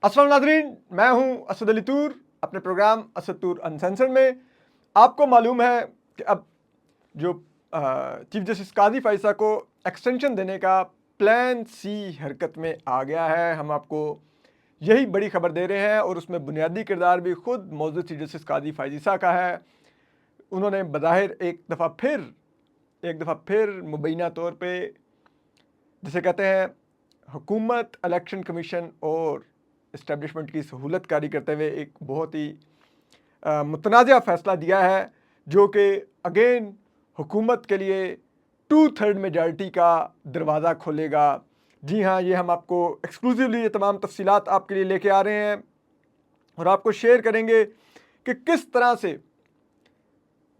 अस्सलाम नाज़रीन, मैं हूं असद अली तूर। अपने प्रोग्राम असद तूर अनसेंसर्ड में आपको मालूम है कि अब जो चीफ जस्टिस काजी फाइसा को एक्सटेंशन देने का प्लान सी हरकत में आ गया है। हम आपको यही बड़ी खबर दे रहे हैं और उसमें बुनियादी किरदार भी खुद मौजूद चीफ जस्टिस काजी फाइसा का है। उन्होंने बज़ाहिर एक दफ़ा फिर मुबैना तौर पे जिसे कहते हैं हुकूमत, इलेक्शन कमीशन और इस्टेब्लिशमेंट की सहूलत कारी करते हुए एक बहुत ही मुतनाज़ा फ़ैसला दिया है, जो कि अगेन हुकूमत के लिए 2/3 मेजॉरिटी का दरवाज़ा खोलेगा। जी हाँ, ये हम आपको एक्सक्लूसिवली ये तमाम तफसीलात आपके लिए लेके आ रहे हैं और आपको शेयर करेंगे कि किस तरह से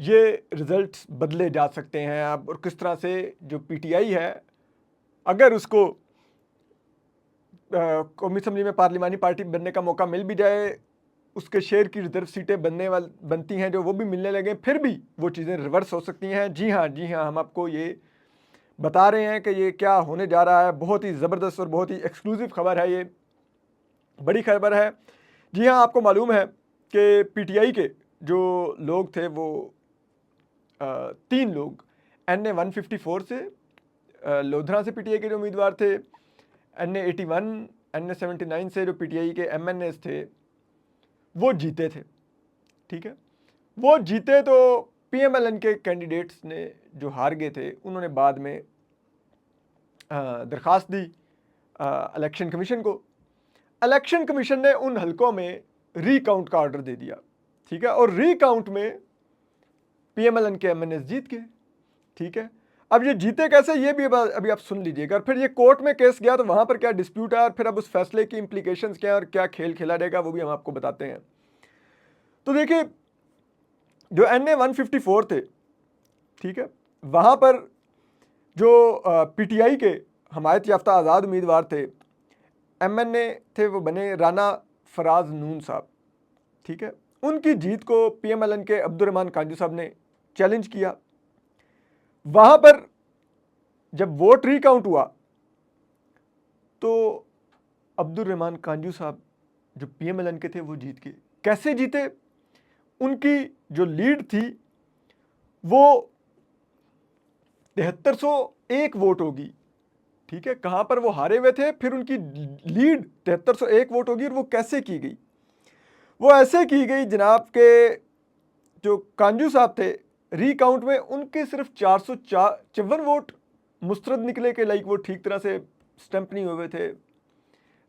ये रिज़ल्ट्स बदले जा सकते हैं अब और किस तरह से जो पीटीआई है, अगर उसको कौमी असम्बली में पार्लिमानी पार्टी बनने का मौका मिल भी जाए, उसके शेयर की रिजर्व सीटें बनती हैं जो वो भी मिलने लगे, फिर भी वो चीज़ें रिवर्स हो सकती हैं। जी हाँ, हम आपको ये बता रहे हैं कि ये क्या होने जा रहा है। बहुत ही ज़बरदस्त और बहुत ही एक्सक्लूसिव खबर है, ये बड़ी खबर है। जी हाँ, आपको मालूम है कि पीटीआई के जो लोग थे वो 3 लोग NA 154 से लोधरा से पीटीआई के जो उम्मीदवार थे, NA 81, NA 79 से जो पीटीआई के MNAs थे वो जीते थे। ठीक है, वो जीते तो PMLN के कैंडिडेट्स ने जो हार गए थे उन्होंने बाद में दरख्वास्त दी इलेक्शन कमीशन को। इलेक्शन कमीशन ने उन हलकों में रीकाउंट का ऑर्डर दे दिया। ठीक है, और रीकाउंट में PMLN के MNAs जीत गए। ठीक है, अब ये जीते कैसे ये भी अभी आप सुन लीजिएगा। फिर ये कोर्ट में केस गया तो वहां पर क्या डिस्प्यूट है और फिर अब उस फैसले की इंप्लीकेशंस क्या है और क्या खेल खेला जाएगा वो भी हम आपको बताते हैं। तो देखिए, जो NA 154 थे, ठीक है, वहां पर जो पीटीआई के हमायत याफ्ता आज़ाद उम्मीदवार थे, MNA थे, वो बने राना फराज नून साहब। ठीक है, उनकी जीत को PMLN के अब्दुर्रहमान कांजू साहब ने चैलेंज किया। वहां पर जब वोट रिकाउंट हुआ तो अब्दुर्रहमान कांजू साहब जो PMLN के थे वो जीत गए। कैसे जीते? उनकी जो लीड थी वो 7301 वोट होगी। ठीक है, कहां पर वो हारे हुए थे, फिर उनकी लीड 7301 वोट होगी। और वो कैसे की गई? वो ऐसे की गई जनाब के जो कांजू साहब थे रिकाउंट में उनके सिर्फ 454 वोट मुस्तरद निकले के, लाइक वो ठीक तरह से स्टैंप नहीं हुए थे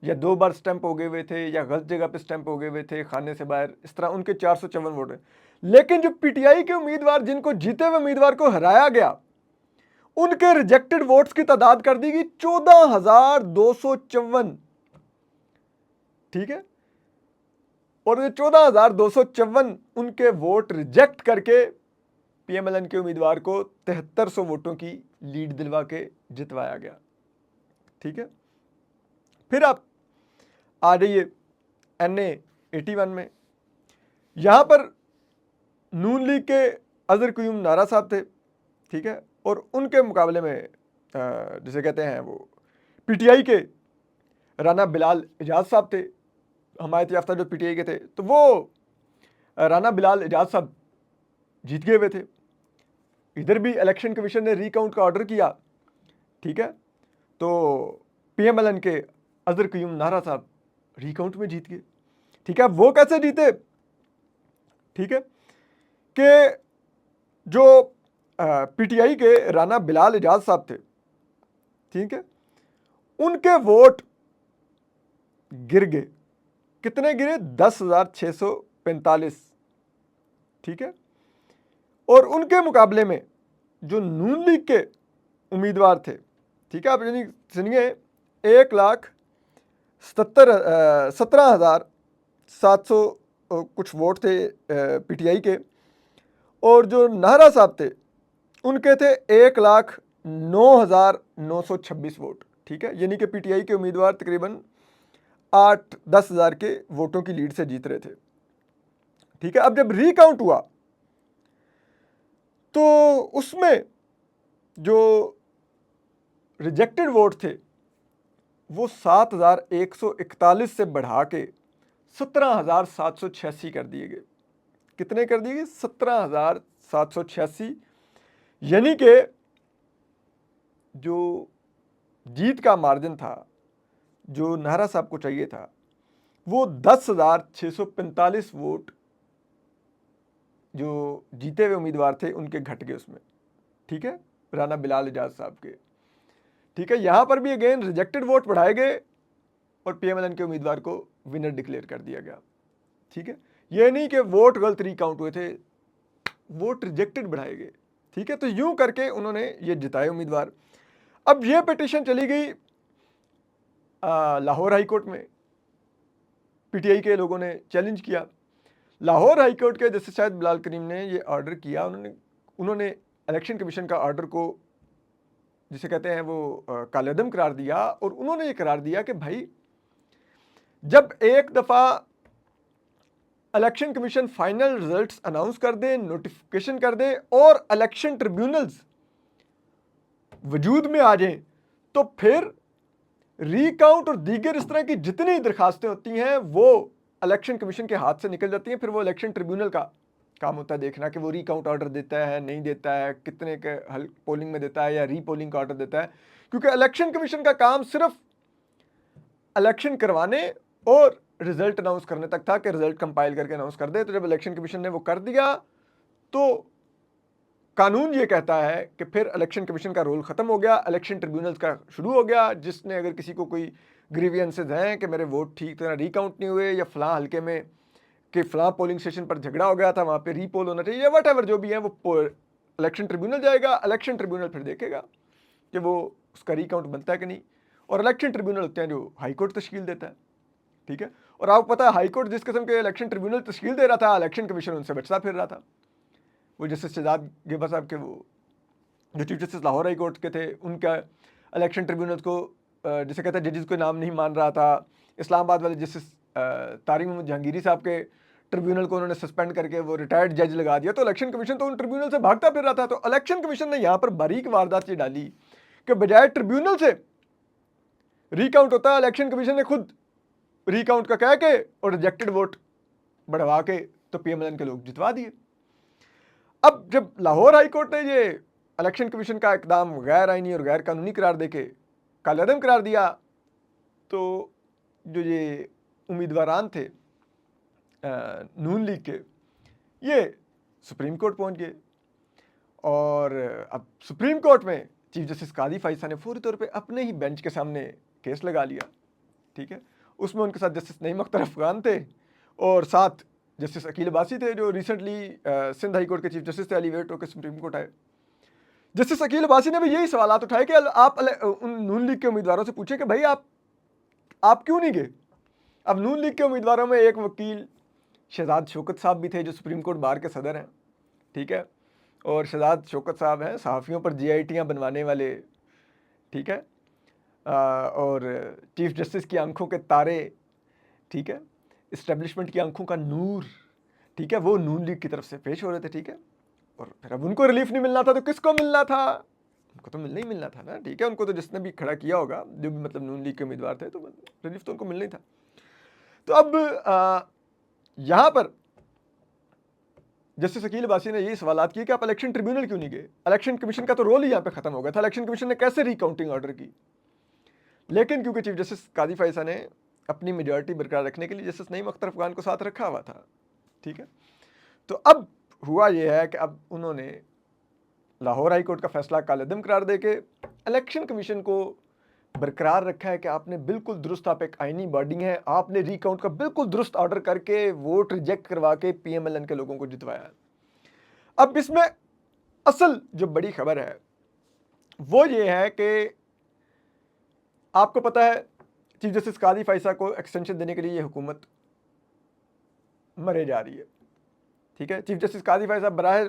या 2 बार स्टैंप हो गए हुए थे या गलत जगह पे स्टैंप हो गए हुए थे खाने से बाहर, इस तरह उनके 454 वोट है। लेकिन जो पीटीआई के उम्मीदवार, जिनको जीते हुए उम्मीदवार को हराया गया, उनके रिजेक्टेड वोट्स की तादाद कर दी गई 14,254। ठीक है, और ये 14,254 उनके वोट रिजेक्ट करके PMLN के उम्मीदवार को 7300 वोटों की लीड दिलवा के जितवाया गया। ठीक है, फिर आप आ जाइए NA 81 में। यहां पर नून लीग के अजहर क़य्यूम नारा साहब थे। ठीक है, और उनके मुकाबले में जिसे कहते हैं वो पीटीआई के राना बिलाल एजाज साहब थे, हमायत याफ्ता जो पीटीआई के थे। तो वो राना बिलाल एजाज साहब जीत गए हुए थे। इधर भी इलेक्शन कमीशन ने रीकाउंट का ऑर्डर किया। ठीक है, तो PMLN के अजहर क़य्यूम नारा साहब रीकाउंट में जीत गए। ठीक है, वो कैसे जीते? ठीक है, कि जो पीटीआई के राना बिलाल एजाज साहब थे, ठीक है, उनके वोट गिर गए। कितने गिरे? 10,645। ठीक है, और उनके मुकाबले में जो नून लीग के उम्मीदवार थे, ठीक है, आप यानी सुनिए, 1,17,700 कुछ वोट थे पीटीआई के, और जो नाहरा साहब थे उनके थे 1,09,926 वोट। ठीक है, यानी कि पीटीआई के उम्मीदवार तकरीबन 8-10 हज़ार के वोटों की लीड से जीत रहे थे। ठीक है, अब जब रीकाउंट हुआ तो उसमें जो रिजेक्टेड वोट थे वो 7,141 से बढ़ा के 17,786 कर दिए गए। कितने कर दिए गए? 17,786। यानी कि जो जीत का मार्जिन था, जो नाहरा साहब को चाहिए था, वो 10,645 वोट जो जीते हुए उम्मीदवार थे उनके घट गए उसमें। ठीक है, राना बिलाल एजाज साहब के। ठीक है, यहां पर भी अगेन रिजेक्टेड वोट बढ़ाए गए और पीएमएलएन के उम्मीदवार को विनर डिक्लेयर कर दिया गया। ठीक है, ये नहीं कि वोट गलत रिकाउंट हुए थे, वोट रिजेक्टेड बढ़ाए गए। ठीक है, तो यूं करके उन्होंने ये जिताए उम्मीदवार। अब ये पिटीशन चली गई लाहौर हाई कोर्ट में। पीटीआई के लोगों ने चैलेंज किया। लाहौर हाई कोर्ट के जस्टिस शाहिद बिलाल करीम ने ये ऑर्डर किया। उन्होंने इलेक्शन कमीशन का ऑर्डर को, जिसे कहते हैं वो, कालेदम करार दिया। और उन्होंने ये करार दिया कि भाई, जब एक दफ़ा election commission final results announce कर दे, नोटिफिकेशन कर दे और इलेक्शन ट्रिब्यूनल्स वजूद में आ जाएं, तो फिर रीकाउंट और दीगर इस तरह की जितनी दरखास्तें होती हैं वो इलेक्शन कमीशन के हाथ से निकल जाती हैं। फिर वो इलेक्शन ट्रिब्यूनल का काम होता है देखना कि वो रीकाउंट ऑर्डर देता है, नहीं देता है, कितने के हल पोलिंग में देता है या रीपोलिंग का ऑर्डर देता है। क्योंकि इलेक्शन कमीशन का काम सिर्फ इलेक्शन करवाने और रिजल्ट अनाउंस करने तक था कि रिजल्ट कंपाइल करके अनाउंस कर दे। तो जब इलेक्शन कमीशन ने वो कर दिया तो कानून ये कहता है कि फिर इलेक्शन कमीशन का रोल खत्म हो गया, इलेक्शन ट्रिब्यूनल्स का शुरू हो गया। जिसने अगर किसी को कोई ग्रीवियंसेस हैं कि मेरे वोट ठीक तरह रिकाउंट नहीं हुए या फलां हल्के में कि फलां पोलिंग स्टेशन पर झगड़ा हो गया था, वहाँ पे रीपोल होना चाहिए, या वट एवर जो भी है, वो इलेक्शन ट्रिब्यूनल जाएगा। इलेक्शन ट्रिब्यूनल फिर देखेगा कि वो उसका रिकाउंट बनता है कि नहीं। और इलेक्शन ट्रिब्यूनल होते हैं जो हाई कोर्ट तश्कील देता है। ठीक है, और आपको पता है हाई कोर्ट जिस किस्म के इलेक्शन ट्रिब्यूनल तश्कील दे रहा था, इलेक्शन कमीशन उनसे बचता फिर रहा था। वो जस्टिस शहजाद गेबा साहब के, वो जो chief justice Lahore high court के थे, उनका इलेक्शन ट्रिब्यूनल को जिसे कहते हैं जजेस को नाम नहीं मान रहा था। इस्लामाबाद वाले जस्टिस तारिक मोहम्मद जहांगीरी साहब के ट्रिब्यूनल को उन्होंने सस्पेंड करके वो रिटायर्ड जज लगा दिया। तो इलेक्शन कमीशन तो उन ट्रिब्यूनल से भागता फिर रहा था। तो इलेक्शन कमीशन ने यहाँ पर बारीक वारदात ये डाली कि बजाय ट्रिब्यूनल से रिकाउंट होता है, इलेक्शन कमीशन ने खुद रिकाउंट का कह के और रिजेक्टेड वोट बढ़वा के तो पीएमएलएन के लोग जितवा दिए। अब जब लाहौर हाई कोर्ट ने ये इलेक्शन कमीशन का इकदाम गैर आईनी और गैर कानूनी करार देके कालेदम करार दिया, तो जो ये उम्मीदवारान थे नून लीग के, ये सुप्रीम कोर्ट पहुंच गए। और अब सुप्रीम कोर्ट में चीफ जस्टिस कादी फाइसा ने फौरी तौर पे अपने ही बेंच के सामने केस लगा लिया। ठीक है, उसमें उनके साथ जस्टिस नईम अख्तर अफगान थे और साथ जस्टिस अकील अब्बासी थे, जो रिसेंटली सिंध हाई कोर्ट के चीफ जस्टिस थे, एलिवेट होकर सुप्रीम कोर्ट आए। जस्टिस अकील अब्बासी ने भी यही सवाल उठाए कि आप उन नून लीग के उम्मीदवारों से पूछे कि भाई आप क्यों नहीं गए। अब नून लीग के उम्मीदवारों में एक वकील शहजाद शौकत साहब भी थे, जो सुप्रीम कोर्ट बार के सदर हैं। ठीक है, और शहजाद शौकत साहब हैं सहाफ़ियों पर GITयाँ बनवाने वाले। ठीक है, और चीफ जस्टिस की आंखों के तारे। ठीक है, इस्टेब्लिशमेंट की आंखों का नूर। ठीक है, वो नून लीग की तरफ से पेश हो रहे थे। ठीक है, और फिर अब उनको रिलीफ नहीं मिलना था तो किसको मिलना था? उनको तो मिलना ही मिलना था ना। ठीक है, उनको तो जिसने भी खड़ा किया होगा, जो भी मतलब नून लीग के उम्मीदवार थे, तो रिलीफ तो उनको मिलना ही था। तो अब यहाँ पर जस्टिस अकील अब्बासी ने यही सवाल किए कि आप इलेक्शन ट्रिब्यूनल क्यों नहीं गए। इलेक्शन कमीशन का तो रोल ही यहाँ पे खत्म हो गया था। इलेक्शन कमीशन ने कैसे रिकाउंटिंग ऑर्डर की? लेकिन क्योंकि चीफ जस्टिस कादी फाइसा ने अपनी मेजॉरिटी बरकरार रखने के लिए जस्टिस नईम अख्तर अफगान को साथ रखा हुआ था। ठीक है, तो अब हुआ यह है कि अब उन्होंने लाहौर हाई कोर्ट का फैसला कालेदम करार देके इलेक्शन कमीशन को बरकरार रखा है कि आपने बिल्कुल दुरुस्त, आप एक आईनी बॉडी है, आपने रिकाउंट का बिल्कुल दुरुस्त ऑर्डर करके वोट रिजेक्ट करवा के पीएमएलएन के लोगों को जितवाया। अब इसमें असल जो बड़ी खबर है वो ये है कि आपको पता है चीफ जस्टिस कादी फाइसा को एक्सटेंशन देने के लिए ये हुकूमत मरे जा रही है। ठीक है, चीफ जस्टिस कादी फाइसा बराह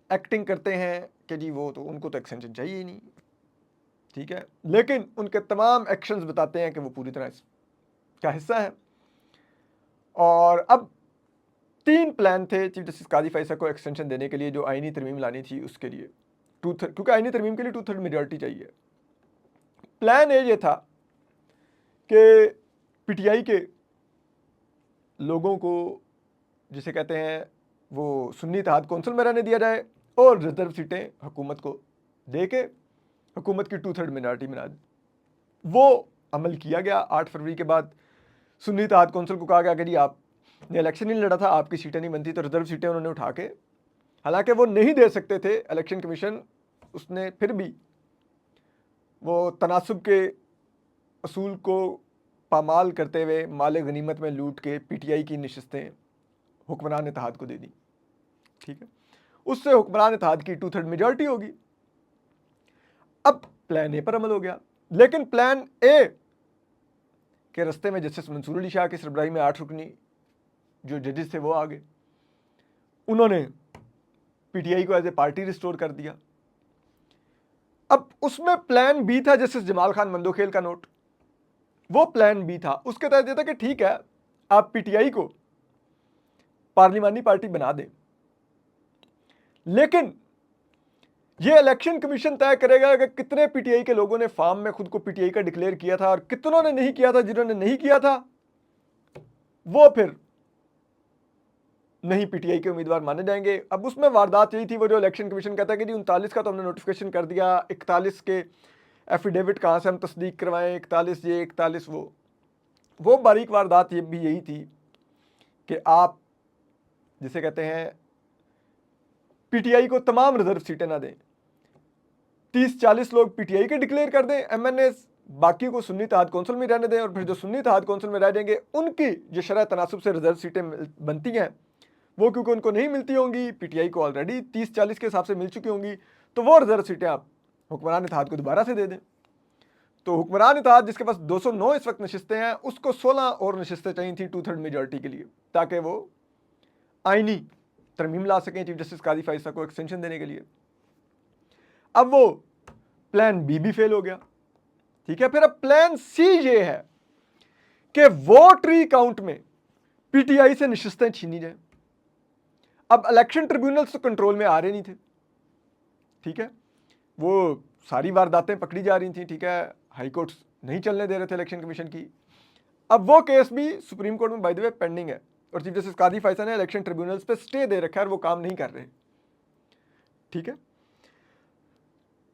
एक्टिंग करते हैं कि जी वो तो उनको तो एक्सटेंशन चाहिए ही नहीं। ठीक है, लेकिन उनके तमाम एक्शंस बताते हैं कि वो पूरी तरह का हिस्सा है। और अब 3 प्लान थे चीफ जस्टिस कादी फाइसा को एक्सटेंशन देने के लिए, जो आईनी तरमीम लानी थी उसके लिए क्योंकि आईनी तरमीम के लिए 2/3 मेजॉरिटी चाहिए। प्लान ए ये था कि पीटीआई के लोगों को, जिसे कहते हैं, वो सुन्नी इत्तेहाद कौंसिल में रहने दिया जाए और रिजर्व सीटें हुकूमत को दे के हुकूमत की 2/3 मिनॉरिटी बना दी। वो अमल किया गया। 8 फरवरी के बाद सुन्नी इत्तेहाद कौंसिल को कहा गया कि जी आपने इलेक्शन नहीं लड़ा था, आपकी सीटें नहीं बनती, तो रिजर्व सीटें उन्होंने उठा के, हालांकि वो नहीं दे सकते थे, इलेक्शन कमीशन उसने फिर भी वो तनासुब के असूल को पामाल करते हुए माल गनीमत में लूट के पीटीआई की नशिस्तें हुक्मरान इत्तेहाद को दे दी। ठीक है, उससे हुक्मरान इत्तेहाद की 2/3 मेजॉरिटी होगी। अब प्लान ए पर अमल हो गया, लेकिन प्लान ए के रस्ते में जस्टिस मंसूर अली शाह की सरबराही में 8 रुकनी जो जजेस थे वो आ गए। उन्होंने पीटीआई को एज ए पार्टी रिस्टोर कर दिया। अब उसमें प्लान बी था जस्टिस जमाल खान मंदोखेल का नोट, वो प्लान बी था। उसके तहत ये था कि ठीक है, आप पीटीआई को पार्लिमानी पार्टी बना दें, लेकिन ये इलेक्शन कमीशन तय करेगा कि कितने पीटीआई के लोगों ने फॉर्म में खुद को पीटीआई का डिक्लेयर किया था और कितनों ने नहीं किया था। जिन्होंने नहीं किया था वो फिर नहीं पीटीआई के उम्मीदवार माने जाएंगे। अब उसमें वारदात यही थी, वो जो इलेक्शन कमीशन कहता है कि जी 39 का तो हमने नोटिफिकेशन कर दिया, 41 के एफिडेविट कहाँ से हम तस्दीक करवाएं, 41 ये 41 वो बारीक वारदात ये भी यही थी कि आप जिसे कहते हैं पीटीआई को तमाम रिजर्व सीटें ना दें, 30-40 लोग पीटीआई के डिक्लेयर कर दें एमएनए, बाकी को सुन्नी इत्तेहाद कौंसिल में रहने दें, और फिर जो सुन्नी इत्तेहाद कौंसिल में रह जाएंगे उनकी जो शरह तनासुब से रिजर्व सीटें बनती हैं वो क्योंकि उनको नहीं मिलती होंगी, पीटीआई को ऑलरेडी 30-40 के हिसाब से मिल चुकी होंगी, तो वो रिजर्व सीटें आप हुक्मरान इत्तेहाद को दोबारा से दे दें। तो हुक्मरान इत्तेहाद जिसके पास 209 इस वक्त नशिस्तें हैं, उसको 16 और नशिस्तें चाहिए थी 2/3 मेजॉरिटी के लिए, ताकि वो आईनी तरमीम ला सकें चीफ जस्टिस काजी फाइसा को एक्सटेंशन देने के लिए। अब वो प्लान बी भी फेल हो गया। ठीक है, फिर अब प्लान सी ये है कि वोट रीकाउंट में पीटीआई से नशिस्तें छीनी जाए। अब इलेक्शन ट्रिब्यूनल्स तो कंट्रोल में आ रहे नहीं थे। ठीक है, वो सारी वारदातें पकड़ी जा रही थी। ठीक है, हाई कोर्ट्स नहीं चलने दे रहे थे इलेक्शन कमीशन की। अब वो केस भी सुप्रीम कोर्ट में बाय द वे पेंडिंग है और चीफ जस्टिस कादी फैसल ने इलेक्शन ट्रिब्यूनल्स पे स्टे दे रखा है और वो काम नहीं कर रहे। ठीक है,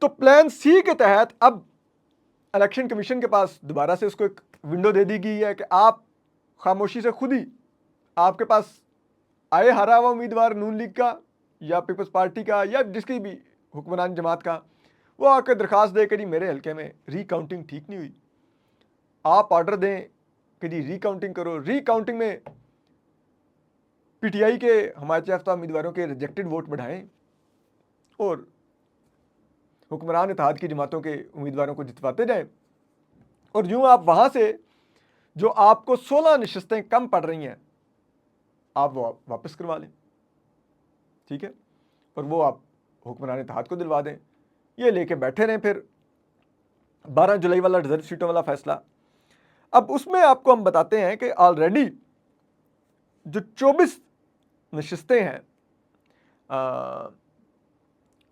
तो प्लान सी के तहत अब इलेक्शन कमीशन के पास दोबारा से उसको एक विंडो दे दी गई है कि आप खामोशी से खुद ही, आपके पास आए हारा हुआ उम्मीदवार नून लीग का या पीपल्स पार्टी का या जिसकी भी हुक्मरान जमात का, वो आकर दरखास्त दे कि जी मेरे हल्के में रीकाउंटिंग ठीक नहीं हुई, आप ऑर्डर दें कि जी रीकाउंटिंग करो। रीकाउंटिंग में पीटीआई के हमायत याफ्ता उम्मीदवारों के रिजेक्टेड वोट बढ़ाएं और हुक्मरान इत्तेहाद की जमातों के उम्मीदवारों को जितवाते जाएं, और यूं आप वहां से जो आपको 16 नशिस्तें कम पड़ रही हैं आप वो वापस करवा लें। ठीक है, और वो आप हुक्मरान इत्तेहाद को दिलवा दें। ये लेके बैठे रहें फिर 12 जुलाई वाला रिजर्व सीटों वाला फैसला। अब उसमें आपको हम बताते हैं कि ऑलरेडी जो 24 नशिस्तें हैं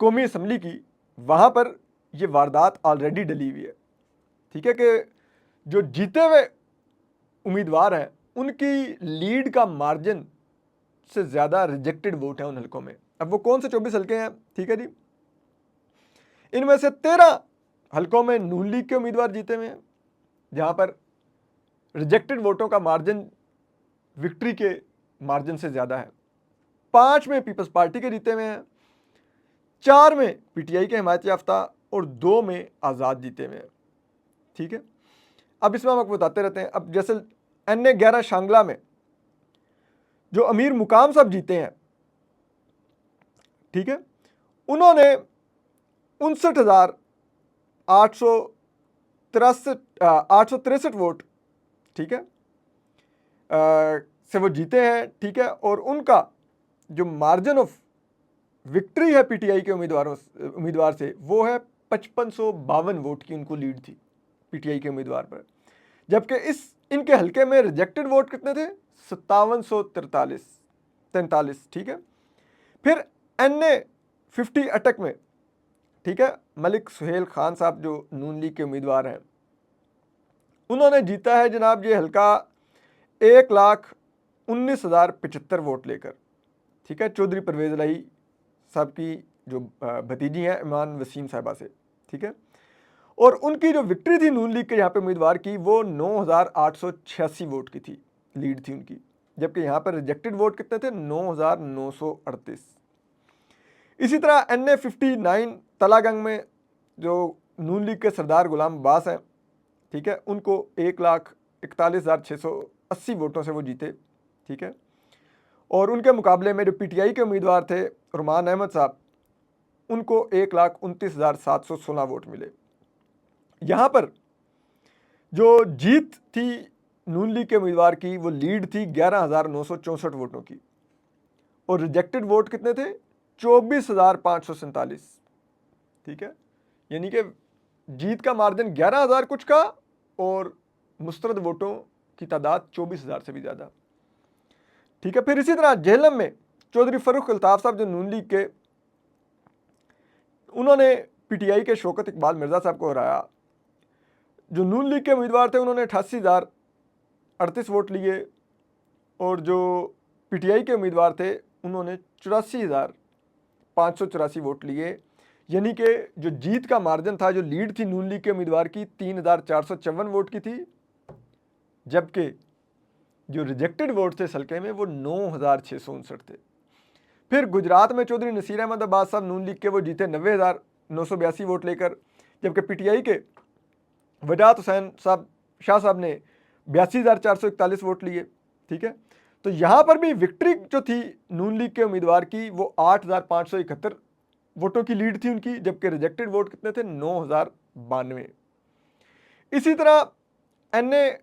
कौमी असम्बली की, वहाँ पर ये वारदात ऑलरेडी डली हुई है। ठीक है, कि जो जीते हुए उम्मीदवार हैं उनकी लीड का मार्जिन से ज़्यादा रिजेक्टेड वोट है उन हलकों में। अब वो कौन से 24 हलके हैं? ठीक है जी, इनमें से 13 हलकों में नून लीग के उम्मीदवार जीते हुए हैं जहाँ पर रिजेक्टेड वोटों का मार्जिन विक्ट्री के मार्जिन से ज़्यादा है। 5 में पीपल्स पार्टी के जीते हुए हैं, 4 में पीटीआई के हिमायत याफ्ता और 2 में आज़ाद जीते हुए हैं। ठीक है, अब इसमें हम आपको बताते रहते हैं। अब जैसे NA 11 शांगला में जो अमीर मुकाम साहब जीते हैं, ठीक है, उन्होंने 59,863 वोट, ठीक है, से वो जीते हैं। ठीक है, और उनका जो मार्जिन ऑफ विक्ट्री है पीटीआई के उम्मीदवार से वो है 5552 वोट की उनको लीड थी पीटीआई के उम्मीदवार पर, जबकि इनके हलके में रिजेक्टेड वोट कितने थे? 5743। ठीक है, फिर NA 50 अटक में, ठीक है, मलिक सुहेल खान साहब जो नून लीग के उम्मीदवार हैं, उन्होंने जीता है जनाब ये हल्का 1,19,075 वोट लेकर। ठीक है, चौधरी परवेज़ इलाही साहब की जो भतीजी हैं ईमान वसीम साहिबा से। ठीक है, और उनकी जो विक्ट्री थी नून लीग के यहाँ पे उम्मीदवार की, वो 9,886 वोट की थी, लीड थी उनकी। जबकि यहाँ पर रिजेक्टेड वोट कितने थे? 9,938। इसी तरह NA 59 तलागंग में जो नून लीग के सरदार गुलाम अब्बास हैं, ठीक है, उनको 1,41,680 वोटों से वो जीते। ठीक है, और उनके मुकाबले में जो PTI के उम्मीदवार थे रुमान अहमद साहब, उनको 1,29,716 वोट मिले। यहाँ पर जो जीत थी नून लीग के उम्मीदवार की, वो लीड थी 11,964 वोटों की, और रिजेक्टेड वोट कितने थे? 24,547। ठीक है, यानी कि जीत का मार्जिन 11,000 कुछ का और मुस्तरद वोटों की तादाद 24,000 से भी ज़्यादा। ठीक है, फिर इसी तरह झेलम में चौधरी फरूख अल्ताफ साहब जो नून लीग के, उन्होंने PTI के शौकत इकबाल मिर्ज़ा साहब को हराया। जो नून लीग के उम्मीदवार थे उन्होंने 88,038 वोट लिए, और जो PTI के उम्मीदवार थे उन्होंने 84,584 वोट लिए। यानी कि जो जीत का मार्जिन था, जो लीड थी नून लीग के उम्मीदवार की, 3,454 वोट की थी, जबकि जो रिजेक्टेड वोट थे इस हल्के में वो 9,659 थे। फिर गुजरात में चौधरी नसीर अहमद अब्बास साहब नून लीग के, वो जीते 90,982 वोट लेकर, जबकि PTI के वजाहत हुसैन साहब शाह साहब ने 82,441 वोट लिए। ठीक है, तो यहाँ पर भी विक्ट्री जो थी नून लीग के उम्मीदवार की, वो 8,571 वोटों की लीड थी उनकी, जबकि रिजेक्टेड वोट कितने थे? 9,092। इसी तरह NA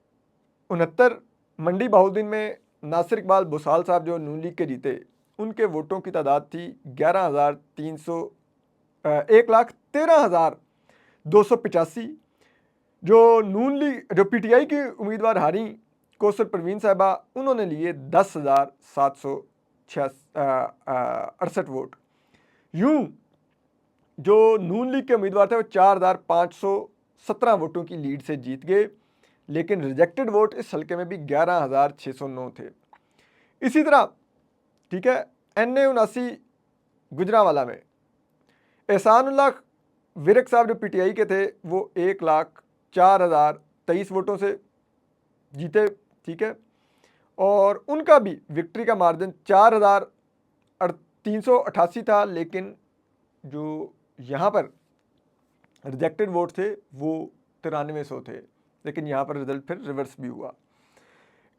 69 मंडी बहाउद्दीन में नासिर इकबाल बुसाल साहब जो नून लीग के जीते, उनके वोटों की तादाद थी 1,13,285। जो नून लीग जो PTI की उम्मीदवार हारी कौसर परवीन साहिबा, उन्होंने लिए 10,768 वोट। यूं जो नून लीग के उम्मीदवार थे वो 4,517 वोटों की लीड से जीत गए, लेकिन रिजेक्टेड वोट इस हल्के में भी 11,609 थे। इसी तरह ठीक है, NA 79 गुजरांवाला में एहसानुल्लाह विरक साहब जो PTI के थे, वो 1,04,023 वोटों से जीते। ठीक है, और उनका भी विक्ट्री का मार्जिन 4,388 था, लेकिन जो यहाँ पर रिजेक्टेड वोट थे वो 9300 थे, लेकिन यहाँ पर रिजल्ट फिर रिवर्स भी हुआ।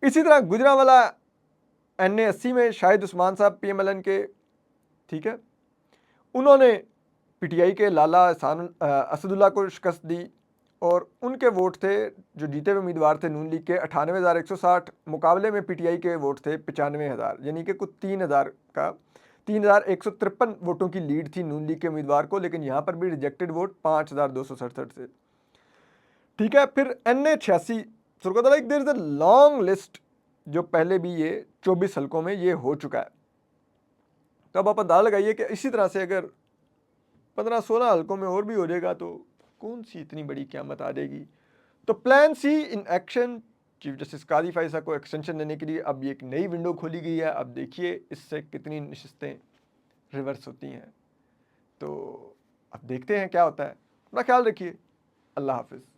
इसी तरह गुजरांवाला NA 80 में शाहिद उस्मान साहब PMLN के, ठीक है, उन्होंने PTI के लाला असदुल्ला को शिकस्त दी, और उनके वोट थे जो जीते हुए उम्मीदवार थे नून लीग के 98,160, मुकाबले में PTI के वोट थे 95,000, यानी कि कुछ 3,153 वोटों की लीड थी नून लीग के उम्मीदवार को, लेकिन यहाँ पर भी रिजेक्टेड वोट 5,267 से। ठीक है, फिर NA 86 सुरकत like there is a long list, जो पहले भी ये 24 हल्कों में ये हो चुका है। तो अब आप अंदाजा लगाइए कि इसी तरह से अगर 15-16 हल्कों में और भी हो जाएगा तो कौन सी इतनी बड़ी क़यामत आ जाएगी। तो plan C in action, chief justice Qazi Faez Isa को एक्सटेंशन देने के लिए अब ये एक नई विंडो खोली गई है। अब देखिए इससे कितनी नशिस्तें रिवर्स होती हैं, तो अब देखते हैं क्या होता है। अपना ख्याल रखिए। अल्लाह हाफिज़।